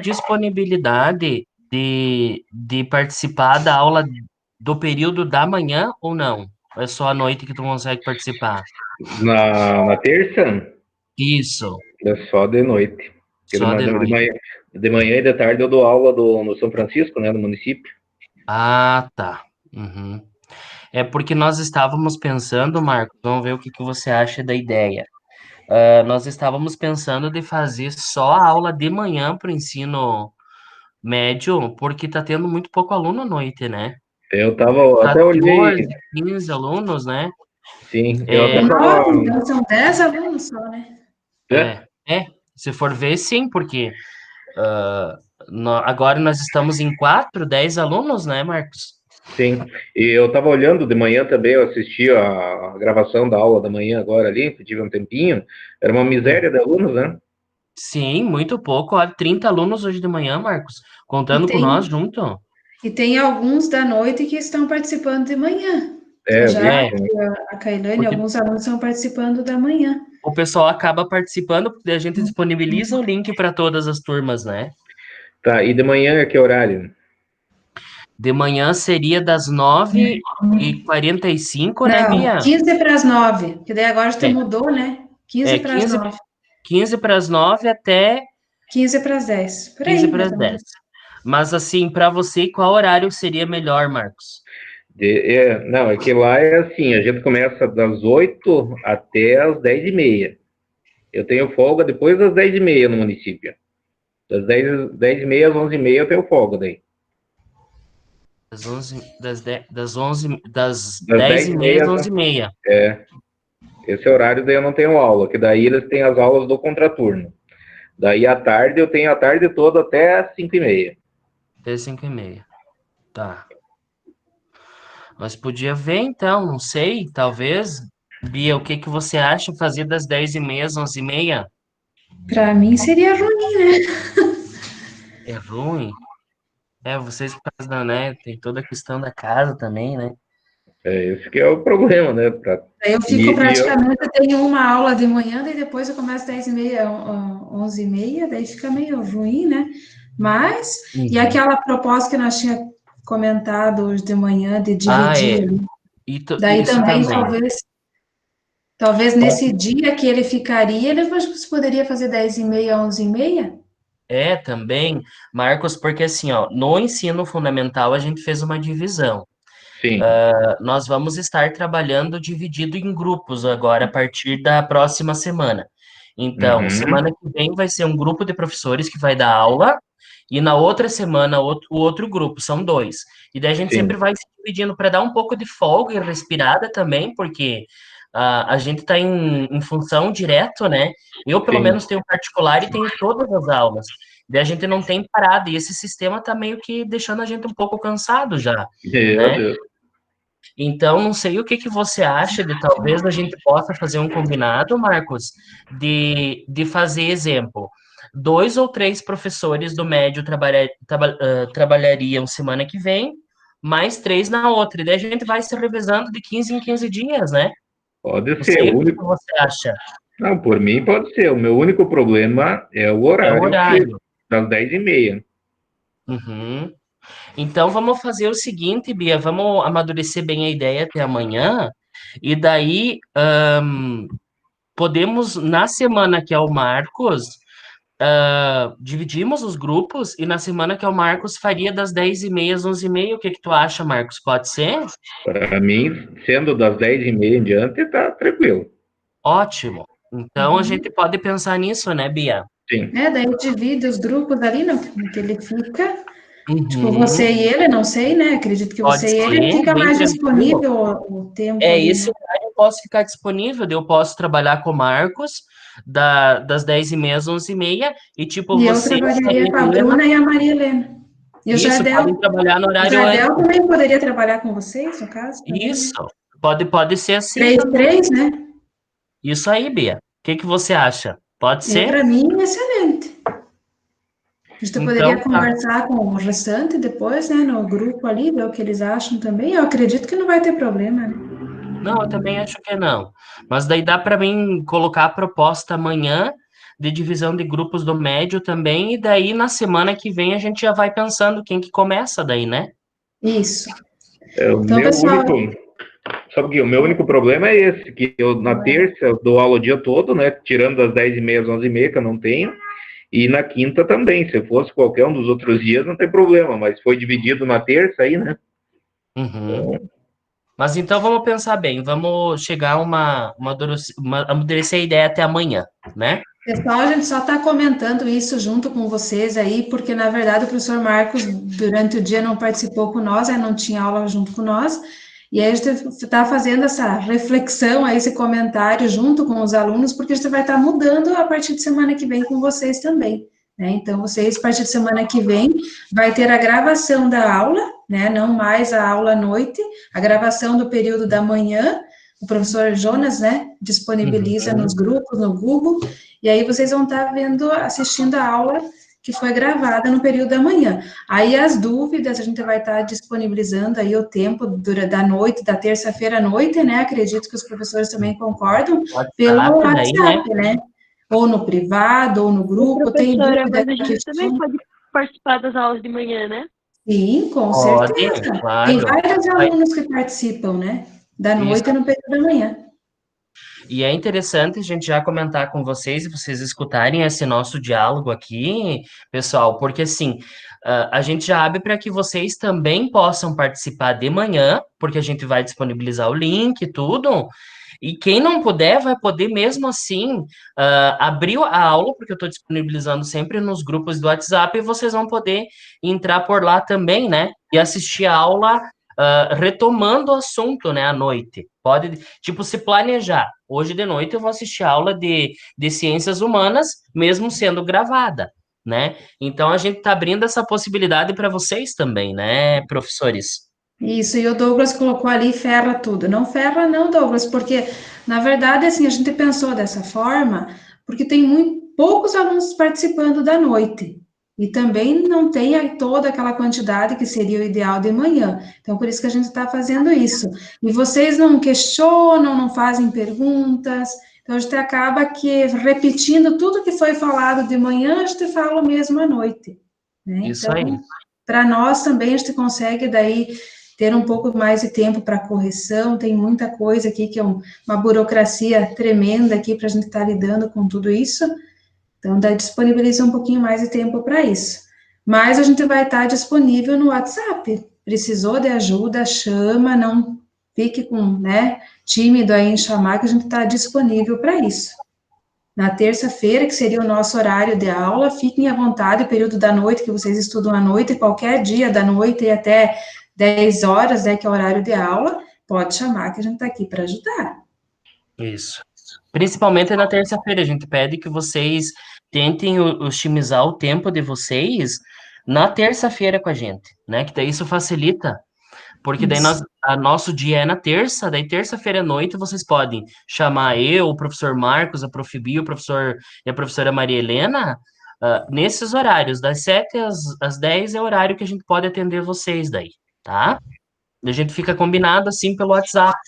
disponibilidade de participar da aula do período da manhã ou não? Ou é só à noite que tu consegue participar? Na terça, Isso, é só de noite. Porque só de noite. de manhã e de tarde eu dou aula no São Francisco, né, no município. Ah, tá. Uhum. É porque nós estávamos pensando, Marcos, vamos ver o que que você acha da ideia. Nós estávamos pensando de fazer só a aula de manhã para o ensino médio, porque está tendo muito pouco aluno à noite, né? Eu tava, até olhei, 14, 15 alunos, né? sim, eu até É, tava, Nossa, então são 10 alunos só, né? é, se for ver, sim, porque ah, agora nós estamos em 4, 10 alunos, né, Marcos? sim. E eu tava olhando de manhã também, eu assisti a gravação da aula da manhã agora ali, que tive um tempinho, era uma miséria de alunos, né? Sim, muito pouco. Olha, 30 alunos hoje de manhã, Marcos, E contando com nós tem, junto. e tem alguns da noite que estão participando de manhã. A É, eu vi É, Jaque, que a Kailane, porque alguns alunos estão participando da manhã. o pessoal acaba participando, porque a gente disponibiliza o link para todas as turmas, né? tá, e de manhã é que horário? De manhã seria das 9h45, né, Não, Bia? 15 para as 9, que daí agora já É, mudou, né? 15 é para as 15, 9, 15 para as 9 até 15 para as 10, por 15 aí, para mais as ou 10. menos. Mas assim, para você, qual horário seria melhor, Marcos? Não, é que lá é assim, a gente começa das 8 até as 10h30. Eu tenho folga depois das 10h30 no município. Das 10h30 às 11h30 eu tenho folga daí. Das 11, das 11, das Das 10h30 às 10h30, 11h30. esse horário daí eu não tenho aula, que daí eles têm as aulas do contraturno. Daí à tarde eu tenho a tarde toda até as 5h30. Até 5h30. Tá. Mas podia ver então, não sei, talvez. Bia, o que que você acha fazer das 10h30 às 11h30? Para mim seria ruim, né? É ruim? É, vocês por causa da, né? Tem toda a questão da casa também, né? Esse que é o problema, né? Aí eu fico praticamente, eu tenho uma aula de manhã, e depois eu começo 10h30, 11h30, daí fica meio ruim, né? Mas, e Uhum. aquela proposta que nós tinha comentado hoje de manhã, de Ah, é. dividir, daí Isso também, também. talvez nesse dia que ele ficaria, ele poderia fazer 10h30, 11h30? É, também, Marcos, porque assim, ó, no ensino fundamental a gente fez uma divisão. Sim. Nós vamos estar trabalhando dividido em grupos agora a partir da próxima semana. Então, Uhum. semana que vem vai ser um grupo de professores que vai dar aula, e na outra semana o outro grupo, são dois. E daí a gente sempre Sim. vai se dividindo para dar um pouco de folga e respirada também, porque a gente está em função direto, né? Eu, pelo Sim. menos, tenho particular e tenho todas as aulas. Daí a gente não tem parado, e esse sistema está meio que deixando a gente um pouco cansado já, Meu né? Deus. Então, não sei o que que você acha de talvez a gente possa fazer um combinado, Marcos, de fazer exemplo. 2 ou 3 professores do médio trabalhariam semana que vem, mais 3 na outra. E daí a gente vai se revezando de 15 em 15 dias, né? Pode Não ser. sei O o que que único. você acha. Não, por mim pode ser. O meu único problema é o É o horário que horário. das 10h30. Uhum. Então vamos fazer o seguinte, Bia, vamos amadurecer bem a ideia até amanhã, e daí podemos, na semana que é o Marcos, dividimos os grupos, e na semana que é o Marcos faria das 10h30 às 11h30. O que que tu acha, Marcos? Pode ser? Para mim, sendo das 10h30 em diante, tá tranquilo. Ótimo. Então a Uhum. gente pode pensar nisso, né, Bia? Sim. Daí divide os grupos ali no que ele fica. Tipo, Uhum. você e ele, não sei, né? Acredito que Pode você e ele ser, fica bem mais tranquilo. disponível o tempo É, ali, esse né? horário eu posso ficar disponível, daí eu posso trabalhar com o Marcos das 10h30 às 11h30, e tipo, E eu você, trabalharia Maria com a Helena, Bruna e a Maria Helena. E o isso, Jardel. podem trabalhar no O horário antes. Jardel também poderia trabalhar com vocês, no caso, também, né? Isso, pode ser assim Três, também. três, né? Isso aí, Bia. O que que você acha? Pode Eu, ser? para mim, excelente. A gente Então poderia tá. conversar com o restante depois, né? No grupo ali, ver o que eles acham também. Eu acredito que não vai ter problema, né? Não, eu também acho que não. Mas daí dá para mim colocar a proposta amanhã de divisão de grupos do médio também, e daí na semana que vem a gente já vai pensando quem que começa daí, né? Isso. O Então, meu pessoal, único, sabe que o meu único problema é esse, que eu na terça eu dou aula o dia todo, né? Tirando das 10h30 às 11h30, que eu não tenho. E na quinta também, se fosse qualquer um dos outros dias, não tem problema, mas foi dividido na terça aí, né? Uhum. Mas então vamos pensar bem, vamos chegar a amadurecer a ideia até amanhã, né? pessoal, a gente só está comentando isso junto com vocês aí, porque na verdade o professor Marcos, durante o dia, não participou com nós, aí não tinha aula junto com nós, e aí a gente está fazendo essa reflexão, aí, esse comentário junto com os alunos, porque a gente vai estar mudando a partir de semana que vem com vocês também, né? Então, vocês, a partir de semana que vem, vai ter a gravação da aula, né? Não mais a aula à noite, a gravação do período da manhã, o professor Jonas, né, disponibiliza Uhum. nos grupos, no Google, e aí vocês vão estar vendo, assistindo a aula que foi gravada no período da manhã. Aí as dúvidas, a gente vai estar disponibilizando aí o tempo da noite, da terça-feira à noite, né? Acredito que os professores também concordam, pelo WhatsApp daí, né? WhatsApp, né? Ou no privado, ou no grupo, tem Professora, dúvida mas a que gente também pode participar das aulas de manhã, né? sim, com Pode, certeza. Tem claro. vários alunos que participam, né? Da Isso. noite e no período da manhã. E é interessante a gente já comentar com vocês e vocês escutarem esse nosso diálogo aqui, pessoal, porque assim, a gente já abre para que vocês também possam participar de manhã, porque a gente vai disponibilizar o link e tudo. E quem não puder, vai poder mesmo assim abrir a aula, porque eu estou disponibilizando sempre nos grupos do WhatsApp, e vocês vão poder entrar por lá também, né? E assistir a aula retomando o assunto, né, à noite. Pode, tipo, se planejar. Hoje de noite eu vou assistir a aula de ciências humanas, mesmo sendo gravada, né? Então a gente está abrindo essa possibilidade para vocês também, né, professores? Isso, e o Douglas colocou ali ferra tudo. Não ferra não, Douglas, porque na verdade assim a gente pensou dessa forma, porque tem muito poucos alunos participando da noite. E também não tem toda aquela quantidade que seria o ideal de manhã. Então, por isso que a gente está fazendo isso. E vocês não questionam, não fazem perguntas. Então, a gente acaba que repetindo tudo que foi falado de manhã, a gente fala o mesmo à noite, né? Isso Então, aí. para nós também, a gente consegue daí ter um pouco mais de tempo para correção, tem muita coisa aqui que é uma burocracia tremenda aqui para a gente estar lidando com tudo isso, então daí disponibiliza um pouquinho mais de tempo para isso. Mas a gente vai estar disponível no WhatsApp, precisou de ajuda, chama, não fique com, né, tímido aí em chamar, que a gente está disponível para isso. Na terça-feira, que seria o nosso horário de aula, fiquem à vontade, o período da noite, que vocês estudam à noite, qualquer dia da noite e até 10 horas, né, que é o horário de aula, pode chamar que a gente está aqui para ajudar. Isso. Principalmente na terça-feira, a gente pede que vocês tentem otimizar o tempo de vocês na terça-feira com a gente, né? Que daí isso facilita, porque daí Isso. nosso dia é na terça, daí terça-feira à noite vocês podem chamar eu, o professor Marcos, a Prof. Bia, o professor e a professora Maria Helena, nesses horários, das 7 às 10 é o horário que a gente pode atender vocês daí, tá? A gente fica combinado assim pelo WhatsApp,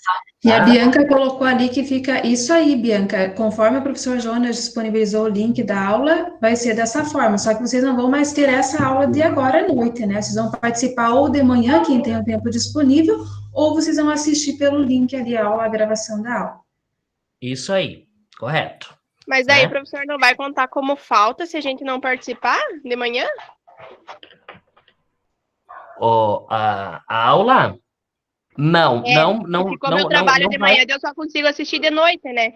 E a tá? Bianca colocou ali que fica isso aí, Bianca. Conforme o professor Jonas disponibilizou o link da aula, vai ser dessa forma. Só que vocês não vão mais ter essa aula de agora à noite, né? Vocês vão participar ou de manhã, quem tem o tempo disponível, ou vocês vão assistir pelo link ali a aula, a gravação da aula. Isso aí, correto. Mas daí o Né? professor não vai contar como falta se a gente não participar de manhã? A aula? Não, não, não, Porque como eu não, não, trabalho não de vai. manhã, eu só consigo assistir de noite, né?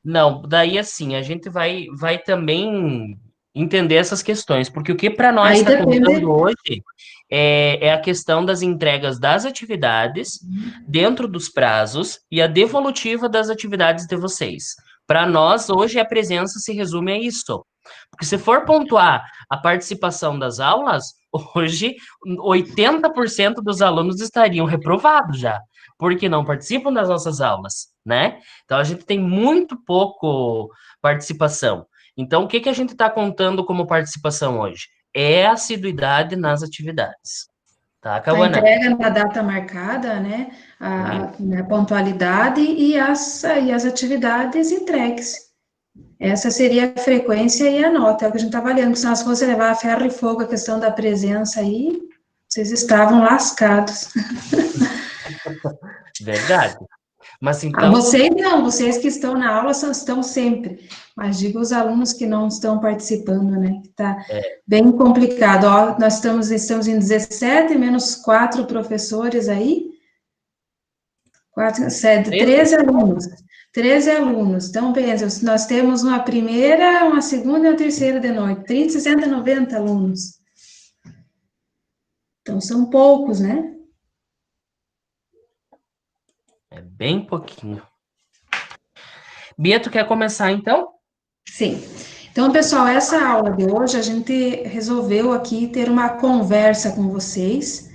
Não, daí assim, a gente vai também entender essas questões, porque o que para nós Aí está contando depende. hoje é a questão das entregas das atividades dentro dos prazos e a devolutiva das atividades de vocês. Para nós, hoje, a presença se resume a isso. Porque se for pontuar a participação das aulas, hoje 80% dos alunos estariam reprovados já, porque não participam das nossas aulas, né? Então a gente tem muito pouco participação. Então o que que a gente está contando como participação hoje? É a assiduidade nas atividades. Tá, A Cauana? entrega na data marcada, né? A pontualidade e as atividades entregues. Essa seria a frequência e a nota, é o que a gente está avaliando, se nós fosse levar a ferro e fogo a questão da presença aí, vocês estavam lascados. Verdade. Mas Ah, então, vocês não, vocês que estão na aula estão sempre, mas digo os alunos que não estão participando, né, que está bem complicado. Ó, nós estamos em 17, menos 4 professores aí, 4, 7, 13? 13 alunos. 13 alunos. Então, pensa, nós temos uma primeira, uma segunda e uma terceira de noite. 30, 60, 90 alunos. Então, são poucos, né? É bem pouquinho. Bia, tu quer começar então? Sim. Então, pessoal, essa aula de hoje, a gente resolveu aqui ter uma conversa com vocês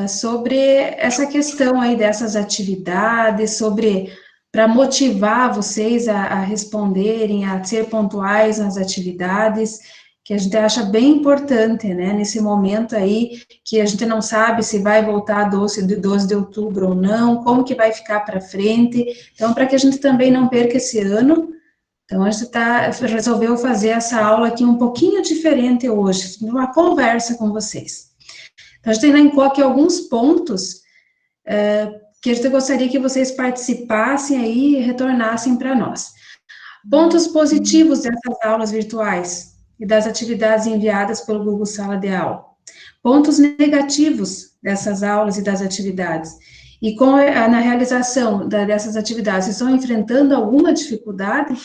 sobre essa questão aí dessas atividades, sobre para motivar vocês a responderem, a ser pontuais nas atividades, que a gente acha bem importante, né, nesse momento aí, que a gente não sabe se vai voltar 12 de outubro ou não, como que vai ficar para frente, então, para que a gente também não perca esse ano, então, a gente resolveu fazer essa aula aqui um pouquinho diferente hoje, uma conversa com vocês. Então, a gente elencou aqui alguns pontos que a gente gostaria que vocês participassem aí e retornassem para nós. Pontos positivos dessas aulas virtuais e das atividades enviadas pelo Google Sala de Aula. Pontos negativos dessas aulas e das atividades. E na realização dessas atividades, vocês estão enfrentando alguma dificuldade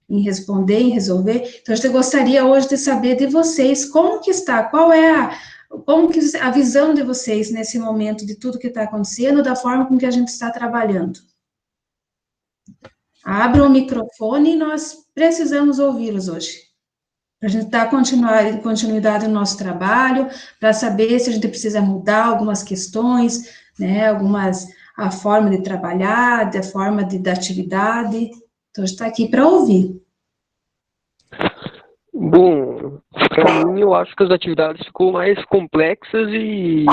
em responder, em resolver? Então, a gente gostaria hoje de saber de vocês como que está, como que a visão de vocês nesse momento de tudo que está acontecendo, da forma com que a gente está trabalhando. Abra o microfone e nós precisamos ouvi-los hoje. Para a gente dar continuidade no nosso trabalho, para saber se a gente precisa mudar algumas questões, né, a forma de trabalhar, a forma da atividade. Então, a gente está aqui para ouvir. Bom, para mim eu acho que as atividades ficou mais complexas e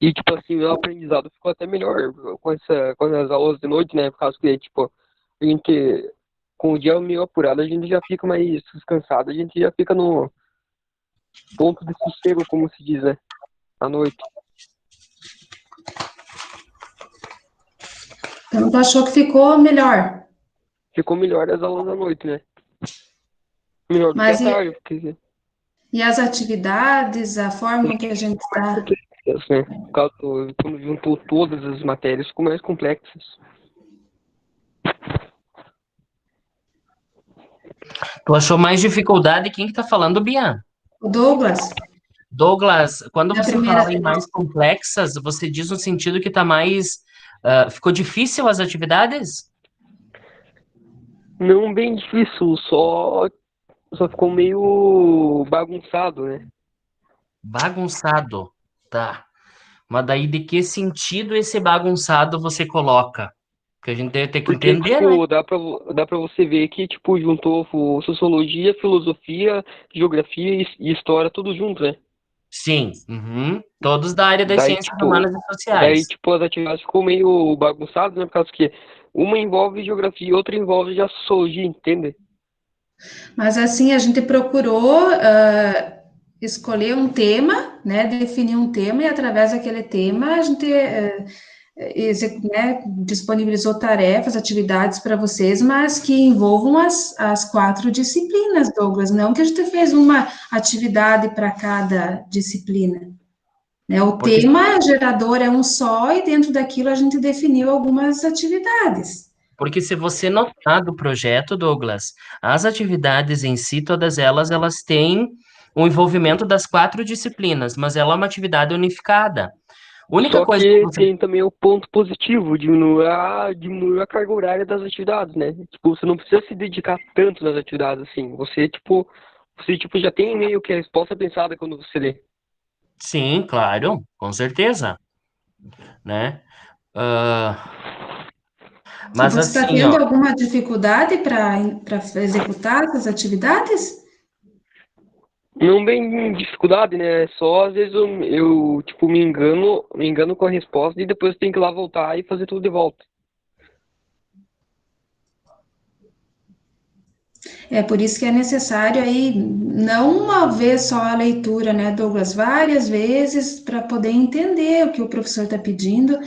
tipo assim, o aprendizado ficou até melhor com as aulas de noite, né? Por causa que, tipo, a gente, com o dia meio apurado, a gente já fica mais descansado, a gente já fica no ponto de sossego, como se diz, né? À noite. Então, tu achou que ficou melhor? Ficou melhor as aulas à noite, né? Melhor do que à Mas tarde, porque e as atividades, a forma com que a gente está... né? Por causa quando juntou todas as matérias, ficou mais complexas. Tu achou mais dificuldade? Quem que tá falando, Bia? O Douglas, Douglas, quando na você primeira fala em mais complexas, você diz no sentido que tá mais. Ficou difícil as atividades? Não bem difícil, só ficou meio bagunçado, né? Bagunçado. Tá. Mas daí de que sentido esse bagunçado você coloca? Porque a gente deve ter que Porque, entender, né? tipo, dá pra você ver que, tipo, juntou sociologia, filosofia, geografia e história, tudo junto, né? Sim. Uhum. Todos da área das Daí, ciências humanas e daí, sociais. tipo, as atividades ficou meio bagunçadas, né? Por causa que uma envolve geografia e outra envolve já sociologia, entende? Mas assim, a gente procurou escolher um tema, né, definir um tema, e através daquele tema a gente né, disponibilizou tarefas, atividades para vocês, mas que envolvam as 4 disciplinas, Douglas, não que a gente fez uma atividade para cada disciplina. Né, o Porque, tema gerador é um só, e dentro daquilo a gente definiu algumas atividades. porque se você notar do projeto, Douglas, as atividades em si, todas elas têm o envolvimento das 4 disciplinas, mas ela é uma atividade unificada. A única Só coisa que que você. tem também o ponto positivo, diminuir a carga horária das atividades, né? Tipo, você não precisa se dedicar tanto nas atividades assim. Você já tem meio que a resposta pensada quando você lê. Sim, claro, com certeza, né? Ah, E mas você está assim, tendo ó, alguma dificuldade para executar essas atividades? Não bem dificuldade, né? Só às vezes eu tipo, me engano com a resposta e depois tenho que ir lá voltar e fazer tudo de volta. É por isso que é necessário aí, não uma vez só a leitura, né, Douglas? Várias vezes para poder entender o que o professor está pedindo.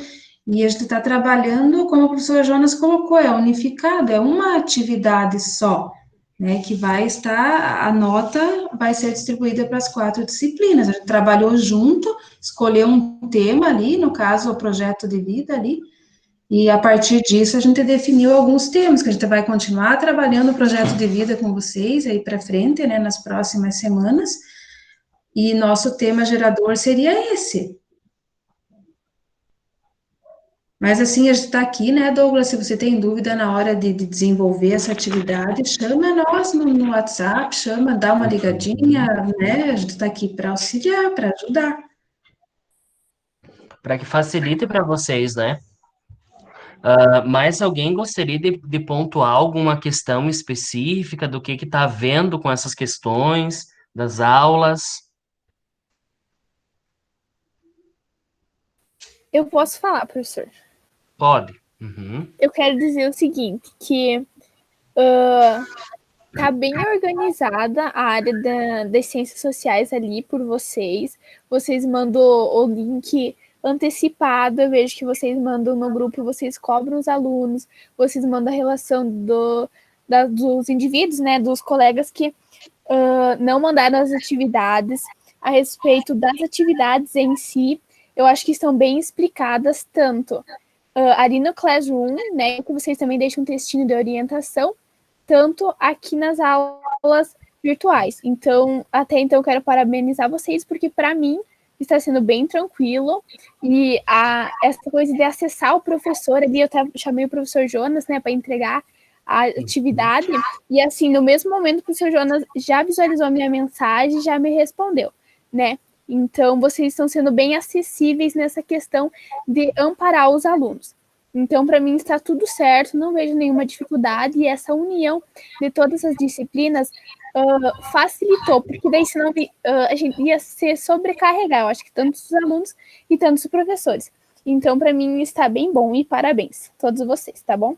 E a gente está trabalhando, como o professor Jonas colocou, é unificado, é uma atividade só, né? Que vai estar, a nota vai ser distribuída para as 4 disciplinas. A gente trabalhou junto, escolheu um tema ali, no caso, o projeto de vida ali, e a partir disso a gente definiu alguns temas, que a gente vai continuar trabalhando o projeto de vida com vocês aí para frente, né, nas próximas semanas, e nosso tema gerador seria esse. Mas assim, a gente está aqui, né, Douglas, se você tem dúvida na hora de desenvolver essa atividade, chama nós no WhatsApp, chama, dá uma ligadinha, né, a gente está aqui para auxiliar, para ajudar. Para que facilite para vocês, né? Mais alguém gostaria de pontuar alguma questão específica do que está vendo com essas questões das aulas? Eu posso falar, professor. Pode. Uhum. Eu quero dizer o seguinte, que tá bem organizada a área das ciências sociais ali por vocês. Vocês mandam o link antecipado, eu vejo que vocês mandam no grupo, vocês cobram os alunos, vocês mandam a relação dos indivíduos, né, dos colegas que não mandaram as atividades, a respeito das atividades em si, eu acho que estão bem explicadas, tanto ali no Classroom, né, que vocês também deixam um textinho de orientação, tanto aqui nas aulas virtuais. Então, até então, eu quero parabenizar vocês, porque para mim está sendo bem tranquilo, e essa coisa de acessar o professor ali, eu chamei o professor Jonas, né, para entregar a atividade, e assim, no mesmo momento, o professor Jonas já visualizou a minha mensagem, já me respondeu, né? Então, vocês estão sendo bem acessíveis nessa questão de amparar os alunos. Então, para mim, está tudo certo, não vejo nenhuma dificuldade, e essa união de todas as disciplinas facilitou, porque daí senão a gente ia se sobrecarregar, eu acho que tanto os alunos e tanto os professores. Então, para mim, está bem bom, e parabéns a todos vocês, tá bom?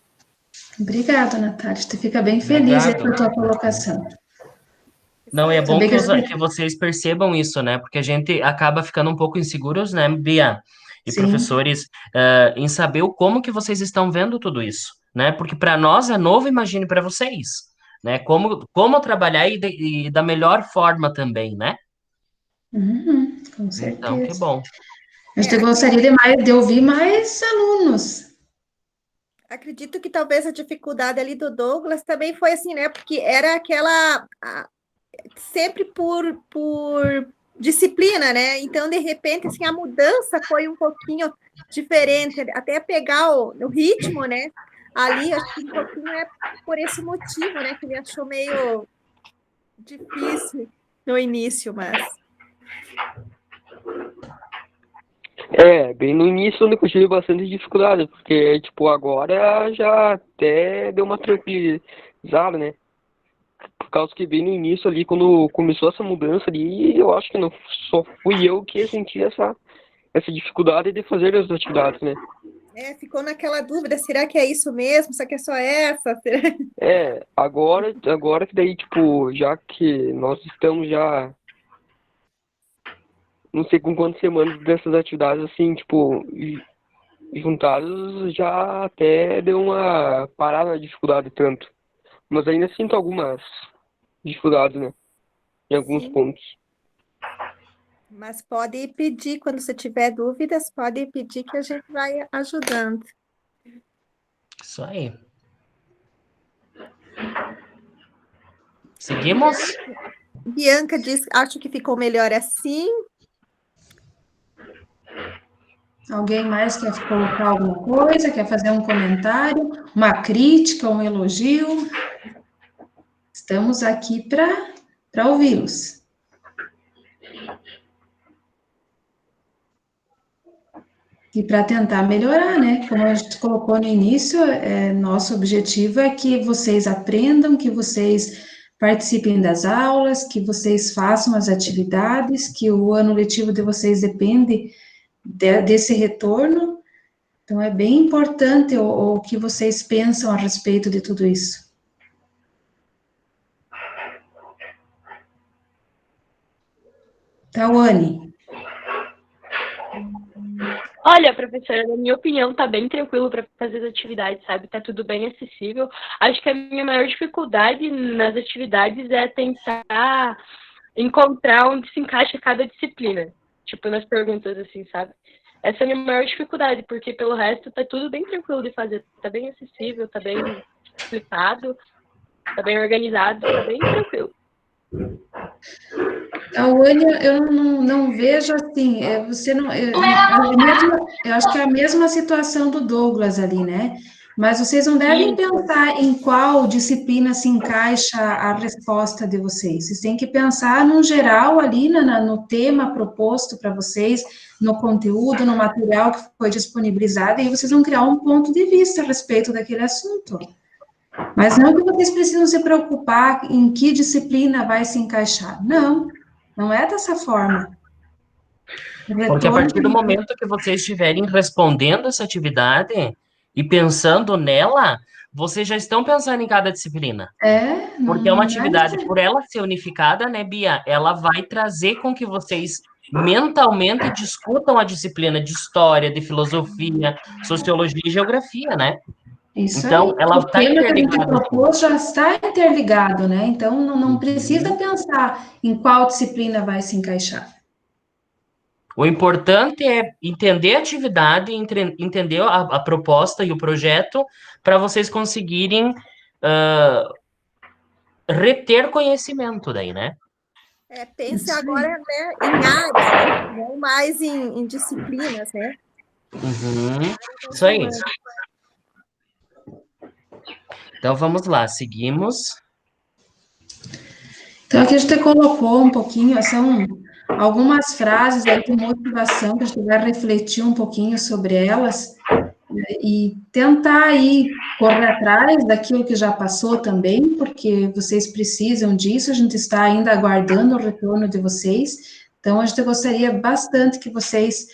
Obrigada, Natália, tu fica bem feliz aí Obrigado. com a tua colocação. Não, é bom Também que vocês percebam isso, né? Porque a gente acaba ficando um pouco inseguros, né, Bia? E Sim. professores, em saber como que vocês estão vendo tudo isso, né? Porque para nós é novo, imagine para vocês, né? Como trabalhar e da melhor forma também, né? Com Então, que certeza. bom. A gente gostaria de ouvir mais alunos. Acredito que talvez a dificuldade ali do Douglas também foi assim, né? Porque era aquela sempre por disciplina, né? Então, de repente, assim, a mudança foi um pouquinho diferente, até pegar o ritmo, né? Ali, acho que um pouquinho é por esse motivo, né? Que ele achou meio difícil no início, mas... Bem no início eu tive bastante dificuldade, porque, tipo, agora já até deu uma tranquilizada, né? Por causa que bem no início ali, quando começou essa mudança ali, eu acho que não só fui eu que senti essa dificuldade de fazer as atividades, né? Ficou naquela dúvida, será que é isso mesmo? Será que é só essa? Agora que daí, tipo, já que nós estamos já, não sei com quantas semanas dessas atividades, assim, tipo, juntadas, já até deu uma parada na dificuldade tanto. Mas ainda sinto algumas dificuldades, né? Em alguns pontos. Mas pode pedir, quando você tiver dúvidas, pode pedir que a gente vai ajudando. Isso aí. Seguimos? Bianca diz, acho que ficou melhor assim. Alguém mais quer colocar alguma coisa, quer fazer um comentário, uma crítica, um elogio? Estamos aqui para ouvi-los. E para tentar melhorar, né? Como a gente colocou no início, nosso objetivo é que vocês aprendam, que vocês participem das aulas, que vocês façam as atividades, que o ano letivo de vocês depende desse retorno. Então, é bem importante o que vocês pensam a respeito de tudo isso. Tawane. Olha, professora, na minha opinião, tá bem tranquilo para fazer as atividades, sabe? Tá tudo bem acessível. Acho que a minha maior dificuldade nas atividades é tentar encontrar onde se encaixa cada disciplina. Tipo, nas perguntas, assim, sabe? Essa é a minha maior dificuldade, porque pelo resto tá tudo bem tranquilo de fazer. Tá bem acessível, tá bem explicado, tá bem organizado, tá bem tranquilo. Tawane, eu não vejo assim, você não, eu acho que é a mesma situação do Douglas ali, né? Mas vocês não devem pensar em qual disciplina se encaixa a resposta de vocês. Vocês têm que pensar no geral ali, no tema proposto para vocês, no conteúdo, no material que foi disponibilizado, e aí vocês vão criar um ponto de vista a respeito daquele assunto. Mas não que vocês precisam se preocupar em que disciplina vai se encaixar. Não é dessa forma. Porque a partir do momento que vocês estiverem respondendo essa atividade e pensando nela, vocês já estão pensando em cada disciplina. Porque é uma atividade, por ela ser unificada, né, Bia? Ela vai trazer com que vocês mentalmente discutam a disciplina de história, de filosofia, sociologia e geografia, né? Isso então, aí. ela O está tema que a gente interligada. propôs já está interligado, né? Então, não precisa pensar em qual disciplina vai se encaixar. O importante é entender a atividade, entender a proposta e o projeto para vocês conseguirem reter conhecimento daí, né? Pense agora, né, em áreas, não mais em disciplinas, né? Isso aí. Então, vamos lá, seguimos. Então, aqui a gente colocou um pouquinho, são algumas frases aí de motivação, que a gente vai refletir um pouquinho sobre elas, né, e tentar aí correr atrás daquilo que já passou também, porque vocês precisam disso, a gente está ainda aguardando o retorno de vocês, então a gente gostaria bastante que vocês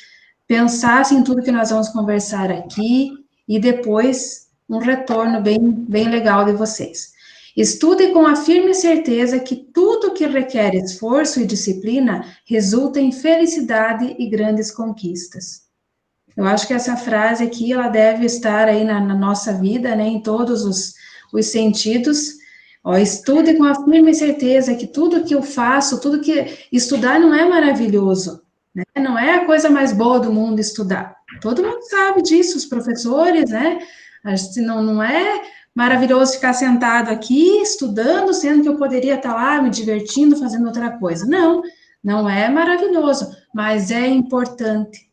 pensassem em tudo que nós vamos conversar aqui, e depois um retorno bem legal de vocês. Estude com a firme certeza que tudo que requer esforço e disciplina resulta em felicidade e grandes conquistas. Eu acho que essa frase aqui, ela deve estar aí na nossa vida, né, em todos os sentidos. Estude com a firme certeza que tudo que eu faço, tudo que... Estudar não é maravilhoso, né? Não é a coisa mais boa do mundo estudar. Todo mundo sabe disso, os professores, né? Não é maravilhoso ficar sentado aqui estudando, sendo que eu poderia estar lá me divertindo, fazendo outra coisa. Não é maravilhoso, mas é importante.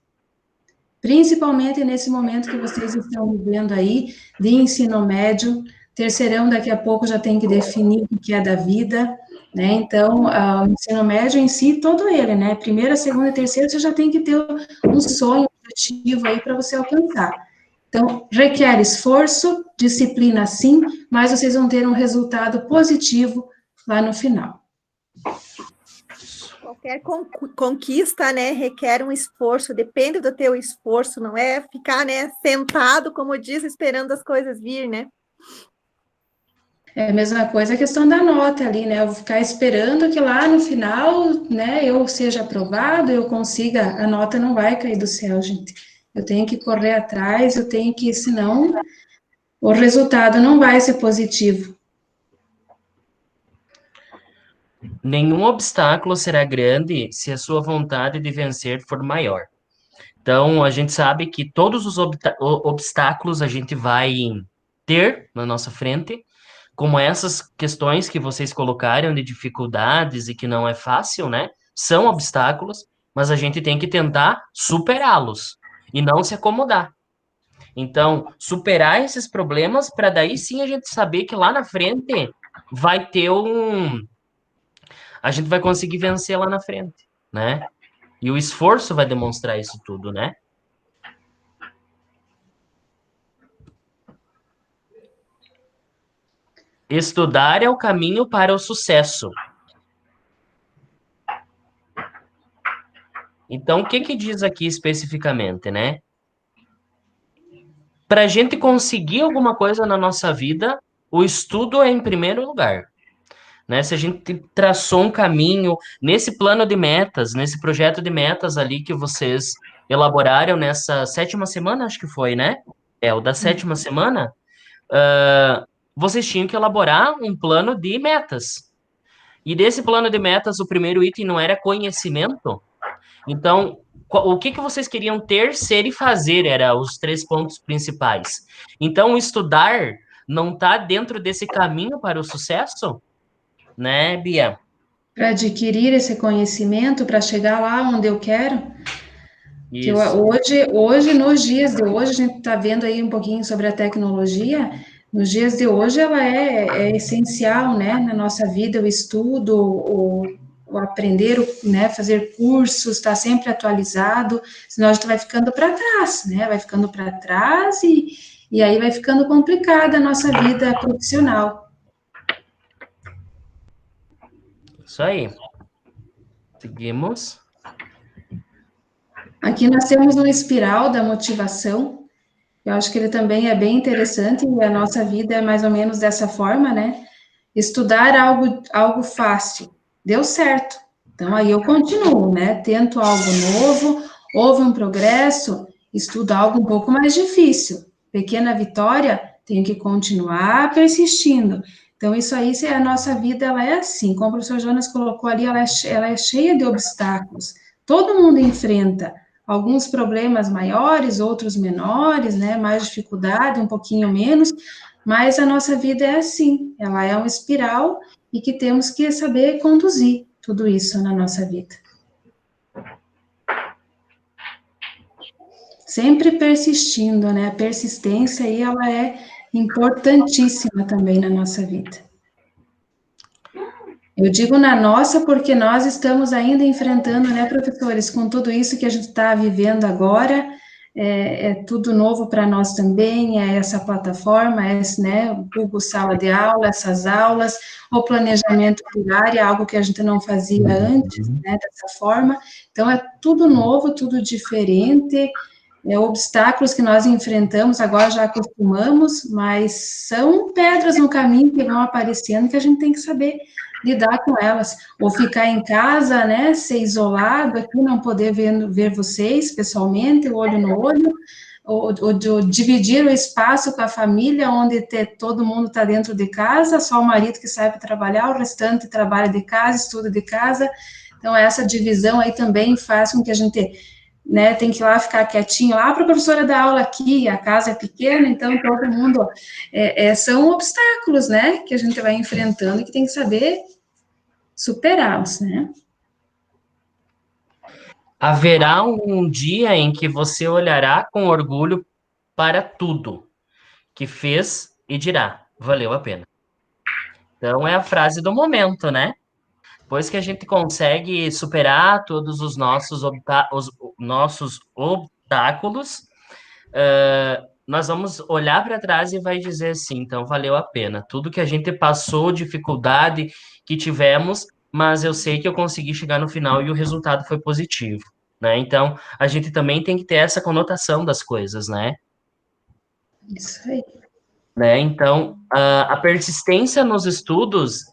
Principalmente nesse momento que vocês estão vivendo aí, de ensino médio, terceirão daqui a pouco já tem que definir o que é da vida, né? Então, o ensino médio em si, todo ele, né? Primeira, segunda e terceira, você já tem que ter um sonho, um objetivo aí para você alcançar. Então, requer esforço, disciplina sim, mas vocês vão ter um resultado positivo lá no final. Qualquer conquista, né, requer um esforço, depende do teu esforço, não é ficar, né, sentado, como diz, esperando as coisas vir, né? É a mesma coisa a questão da nota ali, né? Eu vou ficar esperando que lá no final, né, eu seja aprovado, eu consiga, a nota não vai cair do céu, gente. Eu tenho que correr atrás, eu tenho que, senão o resultado não vai ser positivo. Nenhum obstáculo será grande se a sua vontade de vencer for maior. Então, a gente sabe que todos os obstáculos a gente vai ter na nossa frente, como essas questões que vocês colocaram de dificuldades e que não é fácil, né? São obstáculos, mas a gente tem que tentar superá-los e não se acomodar. Então, superar esses problemas para daí sim a gente saber que lá na frente vai ter a gente vai conseguir vencer lá na frente, né? E o esforço vai demonstrar isso tudo, né? Estudar é o caminho para o sucesso. Então, o que que diz aqui especificamente, né? Para a gente conseguir alguma coisa na nossa vida, o estudo é em primeiro lugar, né? Se a gente traçou um caminho nesse plano de metas, nesse projeto de metas ali que vocês elaboraram nessa 7ª semana, acho que foi, né? É, o da 7ª semana, vocês tinham que elaborar um plano de metas. E desse plano de metas, o primeiro item não era conhecimento? Então, o que vocês queriam ter, ser e fazer eram os 3 pontos principais. Então, o estudar não está dentro desse caminho para o sucesso? Né, Bia? Para adquirir esse conhecimento, para chegar lá onde eu quero. Que Isso. hoje, nos dias de hoje, a gente está vendo aí um pouquinho sobre a tecnologia. Nos dias de hoje, ela é essencial, né, na nossa vida, o estudo, o aprender, né, fazer cursos, estar sempre atualizado, senão a gente vai ficando para trás, né, vai ficando para trás e aí vai ficando complicada a nossa vida profissional. Isso aí. Seguimos. Aqui nós temos um espiral da motivação. Eu acho que ele também é bem interessante e a nossa vida é mais ou menos dessa forma, né? Estudar algo fácil, deu certo. Então, aí eu continuo, né? Tento algo novo, houve um progresso, estudo algo um pouco mais difícil. Pequena vitória, tenho que continuar persistindo. Então, isso aí, se a nossa vida, ela é assim, como o professor Jonas colocou ali, ela é cheia de obstáculos. Todo mundo enfrenta alguns problemas maiores, outros menores, né? Mais dificuldade, um pouquinho menos, mas a nossa vida é assim, ela é uma espiral e que temos que saber conduzir tudo isso na nossa vida. Sempre persistindo, né? A persistência aí, ela é importantíssima também na nossa vida. Eu digo na nossa porque nós estamos ainda enfrentando, né, professores, com tudo isso que a gente está vivendo agora, é tudo novo para nós também, é essa plataforma, é esse, né, o Google Sala de Aula, essas aulas, o planejamento diário, algo que a gente não fazia antes, né, dessa forma. Então, é tudo novo, tudo diferente, obstáculos que nós enfrentamos, agora já acostumamos, mas são pedras no caminho que vão aparecendo que a gente tem que saber lidar com elas, ou ficar em casa, né, ser isolado aqui, não poder ver vocês pessoalmente, olho no olho, ou dividir o espaço com a família, onde todo mundo está dentro de casa, só o marido que sai para trabalhar, o restante trabalha de casa, estuda de casa, então essa divisão aí também faz com que a gente, né, tem que ir lá ficar quietinho, para a professora dar aula aqui, a casa é pequena, então todo mundo, são obstáculos, né, que a gente vai enfrentando e que tem que saber superá-los, né? Haverá um dia em que você olhará com orgulho para tudo que fez e dirá, valeu a pena. Então é a frase do momento, né? Depois que a gente consegue superar todos os nossos obstáculos, nós vamos olhar para trás e vai dizer assim, então valeu a pena. Tudo que a gente passou, dificuldade que tivemos, mas eu sei que eu consegui chegar no final e o resultado foi positivo, né? Então, a gente também tem que ter essa conotação das coisas, né? Isso aí. Né? Então, a persistência nos estudos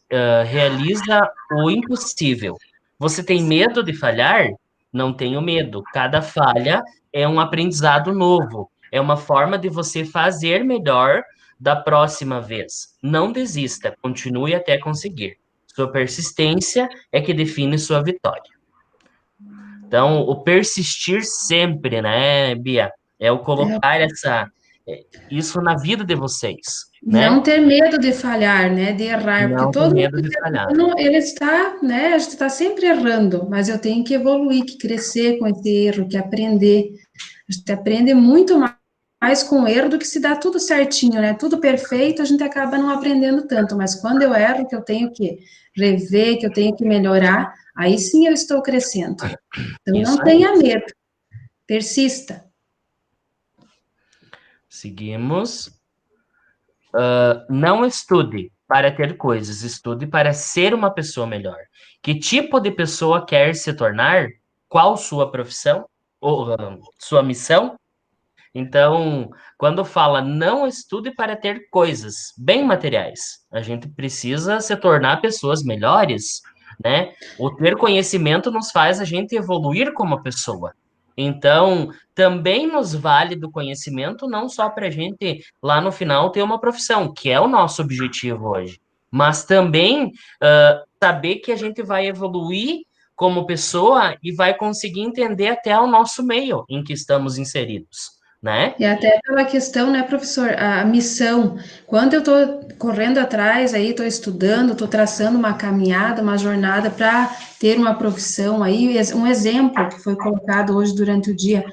realiza o impossível. Você tem medo de falhar? Não tenho medo. Cada falha é um aprendizado novo. É uma forma de você fazer melhor da próxima vez. Não desista, continue até conseguir. Sua persistência é que define sua vitória. Então, o persistir sempre, né, Bia? É o colocar isso na vida de vocês, né? Não ter medo de falhar, né, de errar, porque Não ter todo mundo medo de falhar. ele está, né, a gente está sempre errando, mas eu tenho que evoluir, que crescer com esse erro, que aprender. A gente aprende muito mais com o erro do que se dá tudo certinho, né, tudo perfeito, a gente acaba não aprendendo tanto, mas quando eu erro, que eu tenho que rever, que eu tenho que melhorar, aí sim eu estou crescendo. Então, Isso não aí. tenha medo, persista. Seguimos. Não estude para ter coisas, estude para ser uma pessoa melhor. Que tipo de pessoa quer se tornar? Qual sua profissão? Ou sua missão? Então, quando fala não estude para ter coisas, bem materiais, a gente precisa se tornar pessoas melhores, né? O ter conhecimento nos faz a gente evoluir como pessoa. Então, também nos vale do conhecimento, não só para a gente lá no final ter uma profissão, que é o nosso objetivo hoje, mas também saber que a gente vai evoluir como pessoa e vai conseguir entender até o nosso meio em que estamos inseridos, né? E até pela questão, né, professor, a missão. Quando eu estou correndo atrás aí, estou estudando, estou traçando uma caminhada, uma jornada para ter uma profissão aí, um exemplo que foi colocado hoje durante o dia,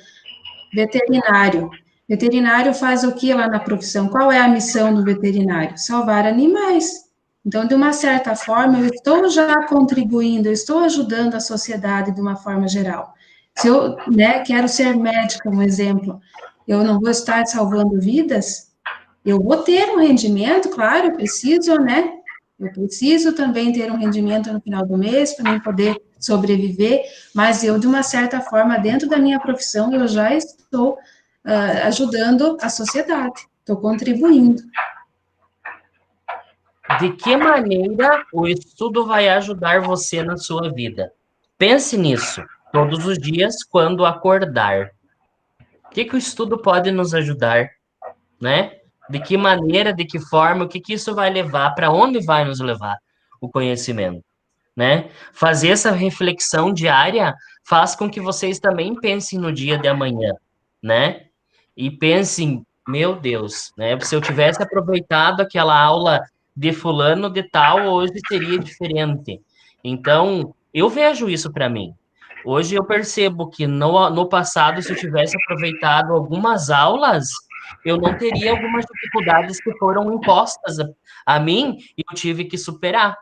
veterinário. Veterinário faz o que lá na profissão? Qual é a missão do veterinário? Salvar animais. Então, de uma certa forma, eu estou já contribuindo, eu estou ajudando a sociedade de uma forma geral. Se eu, né, quero ser médica, um exemplo, eu não vou estar salvando vidas, eu vou ter um rendimento, claro, eu preciso, né? Eu preciso também ter um rendimento no final do mês para mim poder sobreviver, mas eu, de uma certa forma, dentro da minha profissão, eu já estou ajudando a sociedade, estou contribuindo. De que maneira o estudo vai ajudar você na sua vida? Pense nisso todos os dias quando acordar. O que o estudo pode nos ajudar, né? De que maneira, de que forma, o que isso vai levar, para onde vai nos levar o conhecimento, né? Fazer essa reflexão diária faz com que vocês também pensem no dia de amanhã, né? E pensem, meu Deus, né? Se eu tivesse aproveitado aquela aula de fulano de tal, hoje seria diferente. Então, eu vejo isso para mim. Hoje eu percebo que no passado, se eu tivesse aproveitado algumas aulas, eu não teria algumas dificuldades que foram impostas a mim e eu tive que superar.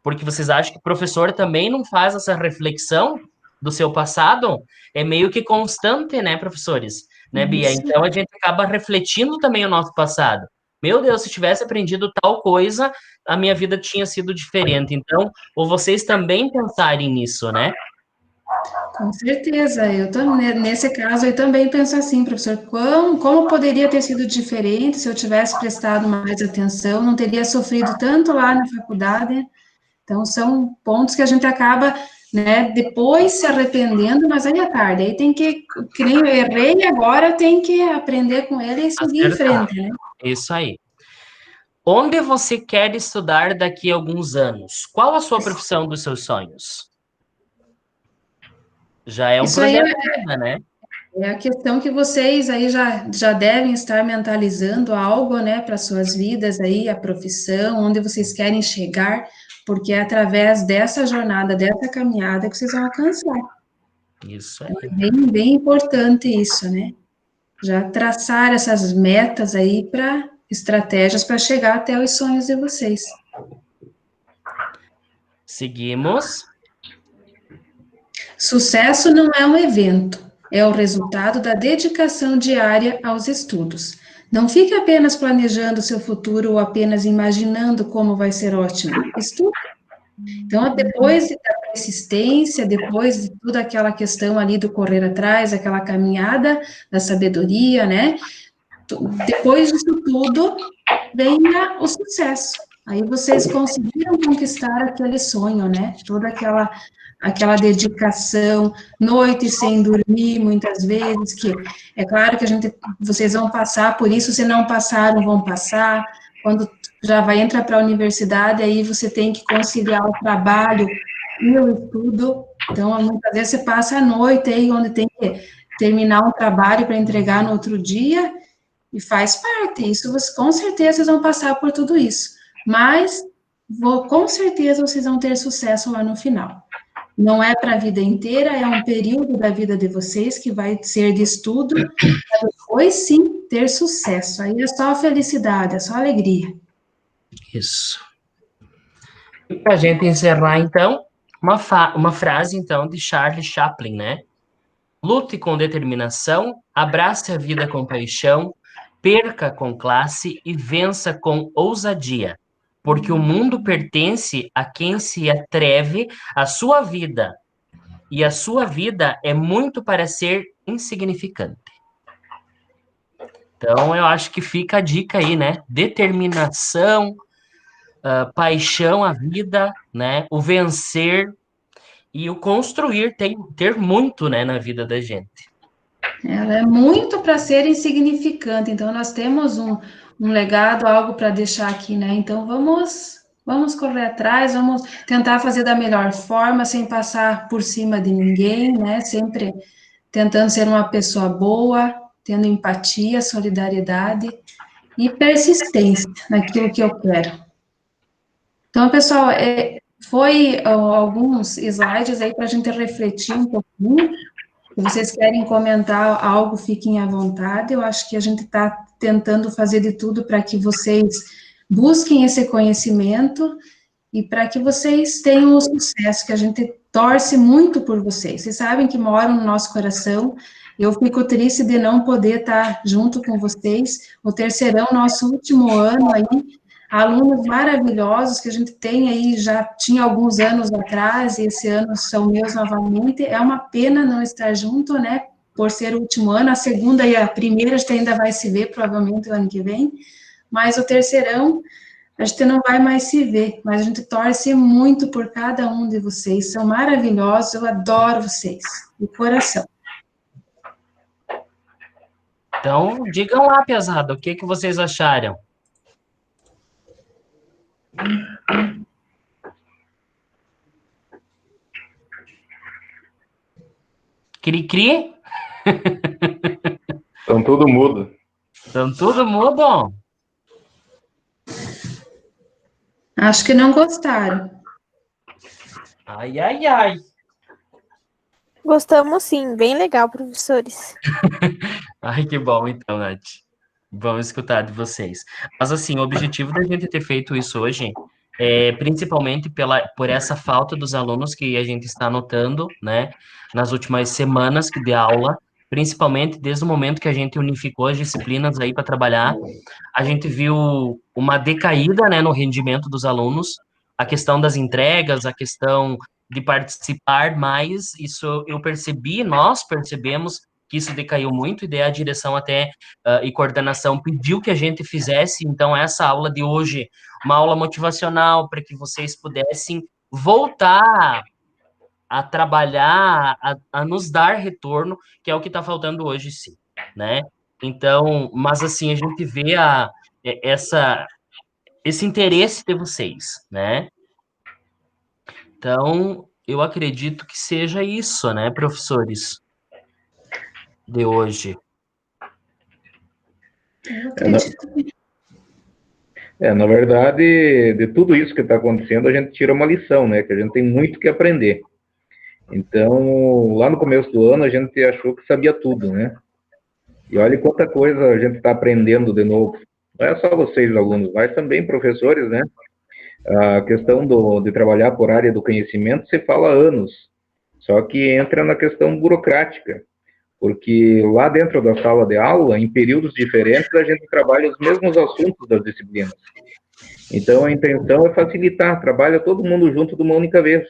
Porque vocês acham que o professor também não faz essa reflexão do seu passado? É meio que constante, né, professores? Né, Bia? Isso. Então a gente acaba refletindo também o nosso passado. Meu Deus, se tivesse aprendido tal coisa, a minha vida tinha sido diferente. Então, ou vocês também pensarem nisso, né? Com certeza, nesse caso eu também penso assim, professor, como poderia ter sido diferente se eu tivesse prestado mais atenção, não teria sofrido tanto lá na faculdade. Então, são pontos que a gente acaba, né, depois se arrependendo, mas aí é tarde, aí tem que nem eu errei, agora tem que aprender com ele e seguir em Acertar. frente, né? Isso aí. Onde você quer estudar daqui a alguns anos? Qual a sua profissão dos seus sonhos? Já é um Isso aí projeto de vida, né? é a questão que vocês aí já devem estar mentalizando algo, né, para suas vidas aí, a profissão, onde vocês querem chegar, porque é através dessa jornada, dessa caminhada que vocês vão alcançar. Isso Então, aí. é bem importante isso, né? Já traçar essas metas aí para estratégias para chegar até os sonhos de vocês. Seguimos. Sucesso não é um evento, é o resultado da dedicação diária aos estudos. Não fique apenas planejando seu futuro ou apenas imaginando como vai ser ótimo. Estude. Então, depois da persistência, depois de toda aquela questão ali do correr atrás, aquela caminhada da sabedoria, né? Depois disso tudo, venha o sucesso. Aí vocês conseguiram conquistar aquele sonho, né? Toda aquela dedicação, noites sem dormir, muitas vezes, que é claro que vocês vão passar por isso, se não passaram, vão passar. Quando já vai entrar para a universidade, aí você tem que conciliar o trabalho e o estudo. Então, muitas vezes você passa a noite aí, onde tem que terminar um trabalho para entregar no outro dia, e faz parte, isso com certeza vocês vão passar por tudo isso, mas com certeza vocês vão ter sucesso lá no final. Não é para a vida inteira, é um período da vida de vocês que vai ser de estudo, para depois sim ter sucesso. Aí é só felicidade, é só alegria. Isso. E para a gente encerrar, então, uma frase, então, de Charles Chaplin, né? Lute com determinação, abrace a vida com paixão, perca com classe e vença com ousadia, porque o mundo pertence a quem se atreve à sua vida, e a sua vida é muito para ser insignificante. Então, eu acho que fica a dica aí, né? Determinação, paixão à vida, né? O vencer e o construir, ter muito, né, na vida da gente. Ela é muito para ser insignificante, então nós temos um legado, algo para deixar aqui, né? Então vamos correr atrás, vamos tentar fazer da melhor forma, sem passar por cima de ninguém, né? Sempre tentando ser uma pessoa boa, tendo empatia, solidariedade e persistência naquilo que eu quero. Então, pessoal, foi alguns slides aí para a gente refletir um pouquinho. Se vocês querem comentar algo, fiquem à vontade. Eu acho que a gente está tentando fazer de tudo para que vocês busquem esse conhecimento e para que vocês tenham o sucesso, que a gente torce muito por vocês. Vocês sabem que moram no nosso coração. Eu fico triste de não poder estar junto com vocês. O terceirão, nosso último ano aí, alunos maravilhosos que a gente tem aí, já tinha alguns anos atrás, e esse ano são meus novamente. É uma pena não estar junto, né, por ser o último ano. A segunda e a primeira a gente ainda vai se ver, provavelmente, o ano que vem, mas o terceirão a gente não vai mais se ver, mas a gente torce muito por cada um de vocês, são maravilhosos, eu adoro vocês, de coração. Então, digam lá, pesada, o que vocês acharam? Cri-cri? Estão tudo mudo. Então, tudo mudo? Acho que não gostaram. Ai, ai, ai. Gostamos sim, bem legal, professores. Ai, que bom, então, Nath. Vamos escutar de vocês. Mas, assim, o objetivo da gente ter feito isso hoje é principalmente por essa falta dos alunos que a gente está notando, né, nas últimas semanas de aula, principalmente desde o momento que a gente unificou as disciplinas aí para trabalhar, a gente viu uma decaída, né, no rendimento dos alunos, a questão das entregas, a questão de participar mais, isso eu percebi, nós percebemos que isso decaiu muito, e daí a direção até e coordenação pediu que a gente fizesse, então, essa aula de hoje, uma aula motivacional para que vocês pudessem voltar a trabalhar, a nos dar retorno, que é o que está faltando hoje, sim, né? Então, mas assim, a gente vê esse interesse de vocês, né? Então, eu acredito que seja isso, né, professores, de hoje. Na verdade, de tudo isso que está acontecendo, a gente tira uma lição, né? Que a gente tem muito que aprender. Então, lá no começo do ano, a gente achou que sabia tudo, né? E olha quanta coisa a gente está aprendendo de novo. Não é só vocês, alunos, mas também professores, né? A questão de trabalhar por área do conhecimento, se fala há anos. Só que entra na questão burocrática. Porque lá dentro da sala de aula, em períodos diferentes, a gente trabalha os mesmos assuntos das disciplinas. Então, a intenção é facilitar, trabalha todo mundo junto de uma única vez.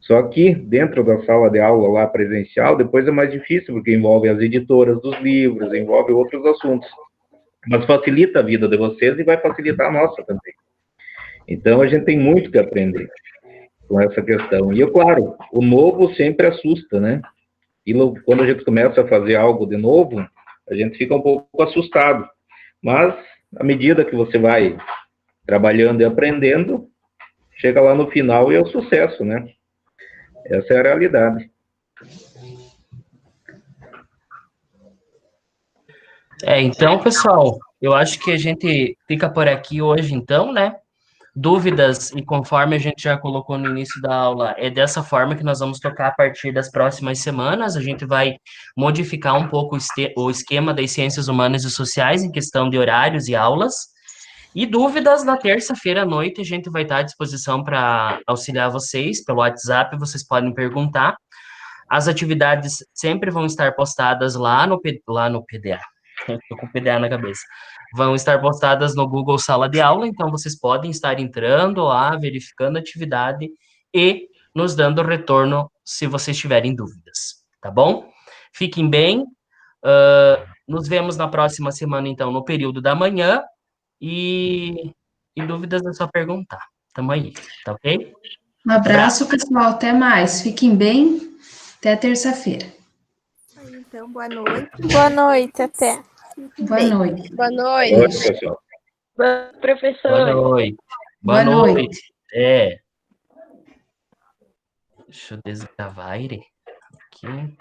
Só que, dentro da sala de aula lá presencial, depois é mais difícil, porque envolve as editoras dos livros, envolve outros assuntos. Mas facilita a vida de vocês e vai facilitar a nossa também. Então, a gente tem muito que aprender com essa questão. E, claro, o novo sempre assusta, né? E quando a gente começa a fazer algo de novo, a gente fica um pouco assustado. Mas, à medida que você vai trabalhando e aprendendo, chega lá no final e é o sucesso, né? Essa é a realidade. Então, pessoal, eu acho que a gente fica por aqui hoje, então, né? Dúvidas, e conforme a gente já colocou no início da aula, é dessa forma que nós vamos tocar a partir das próximas semanas. A gente vai modificar um pouco o esquema das ciências humanas e sociais em questão de horários e aulas. E dúvidas, na terça-feira à noite, a gente vai estar à disposição para auxiliar vocês pelo WhatsApp, vocês podem perguntar. As atividades sempre vão estar postadas lá no PDA. Estou com o PDA na cabeça. Vão estar postadas no Google Sala de Aula, então vocês podem estar entrando lá, verificando a atividade e nos dando retorno se vocês tiverem dúvidas, tá bom? Fiquem bem, nos vemos na próxima semana, então, no período da manhã. E dúvidas é só perguntar. Tamo aí, tá ok? Um abraço, pessoal. Até mais. Fiquem bem. Até terça-feira. Então, boa noite. Boa noite, até. Boa noite. Boa noite. Oi, pessoal. Professor. Boa noite. Boa noite. É. Deixa eu desgravar ele aqui.